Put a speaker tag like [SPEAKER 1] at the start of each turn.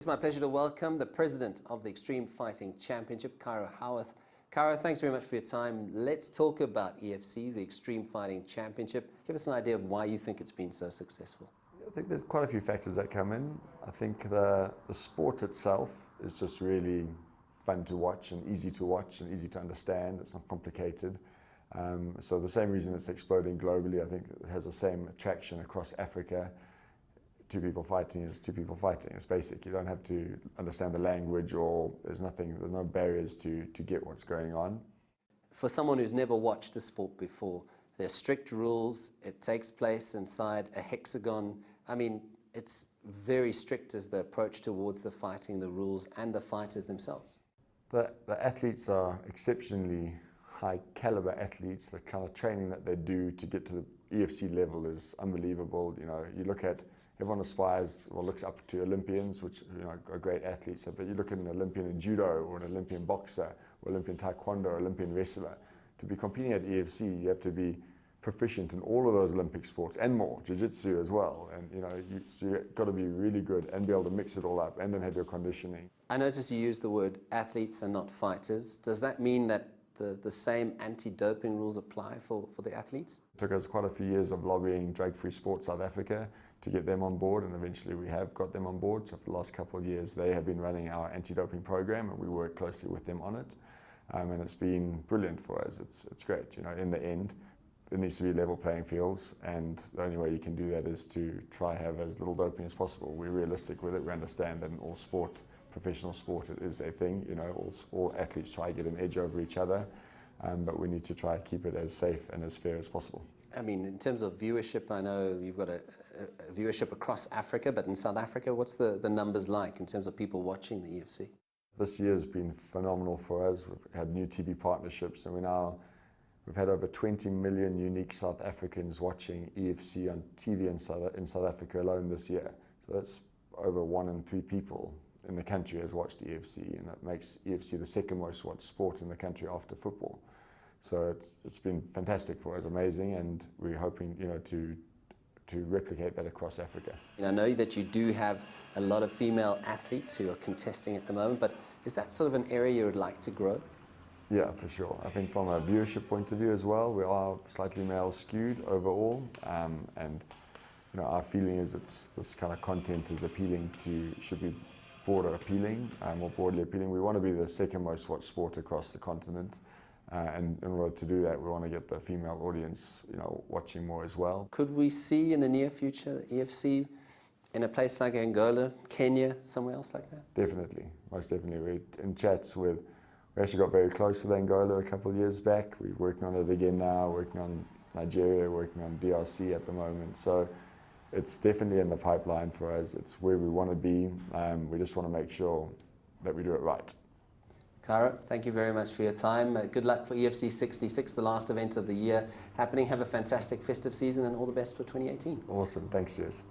[SPEAKER 1] It's my pleasure to welcome the president of the Extreme Fighting Championship, Cairo Howarth. Cairo, thanks very much for your time. Let's talk about EFC, the Extreme Fighting Championship. Give us an idea of why you think it's been so successful.
[SPEAKER 2] I think there's quite a few factors that come in. I think the sport itself is just really fun to watch and easy to understand. It's not complicated. So the same reason it's exploding globally, I think it has the same attraction across Africa. Two people fighting is two people fighting. It's basic. You don't have to understand the language, or there's no barriers to get what's going on.
[SPEAKER 1] For someone who's never watched the sport before, there's strict rules. It takes place inside a hexagon. I mean, it's very strict as the approach towards the fighting, the rules, and the fighters themselves.
[SPEAKER 2] The athletes are exceptionally high caliber athletes. The kind of training that they do to get to the EFC level is unbelievable. You know, you look at everyone aspires or looks up to Olympians, which are great athletes. But you look at an Olympian in judo, or an Olympian boxer, or Olympian taekwondo, or Olympian wrestler. To be competing at EFC, you have to be proficient in all of those Olympic sports and more, jiu-jitsu as well. And so you've got to be really good and be able to mix it all up, and then have your conditioning.
[SPEAKER 1] I notice you use the word athletes and not fighters. Does that mean that the same anti-doping rules apply for the athletes?
[SPEAKER 2] It took us quite a few years of lobbying Drug-Free Sport South Africa to get them on board, and eventually we have got them on board. So for the last couple of years they have been running our anti-doping program, and we work closely with them on it. And it's been brilliant for us. It's great. In the end, there needs to be level playing fields, and the only way you can do that is to try have as little doping as possible. We're realistic with it. We understand that in all sport, professional sport, it is a thing. All athletes try to get an edge over each other, but we need to try to keep it as safe and as fair as possible.
[SPEAKER 1] I mean, in terms of viewership, I know you've got a viewership across Africa, but in South Africa, what's the numbers like in terms of people watching the EFC?
[SPEAKER 2] This year's been phenomenal for us. We've had new TV partnerships, and we've had over 20 million unique South Africans watching EFC on TV in South Africa alone this year. So that's over 1 in 3 people in the country has watched EFC, and that makes EFC the second most watched sport in the country after football. So it's been fantastic for us, amazing, and we're hoping to replicate that across Africa.
[SPEAKER 1] I know that you do have a lot of female athletes who are contesting at the moment, but is that sort of an area you would like to grow?
[SPEAKER 2] Yeah, for sure. I think from a viewership point of view as well, we are slightly male skewed overall, and our feeling is this kind of content is should be broader appealing, more broadly appealing. We want to be the second most watched sport across the continent. And in order to do that, we want to get the female audience, watching more as well. Could
[SPEAKER 1] we see in the near future the EFC in a place like Angola, Kenya, somewhere else like that?
[SPEAKER 2] Definitely, most definitely. We're in chats we actually got very close with Angola a couple of years back. We're working on it again now, working on Nigeria, working on DRC at the moment. So it's definitely in the pipeline for us. It's where we want to be. We just want to make sure that we do it right.
[SPEAKER 1] Cairo, thank you very much for your time. Good luck for EFC 66, the last event of the year happening. Have a fantastic festive season, and all the best for 2018.
[SPEAKER 2] Awesome. Thanks, Sias.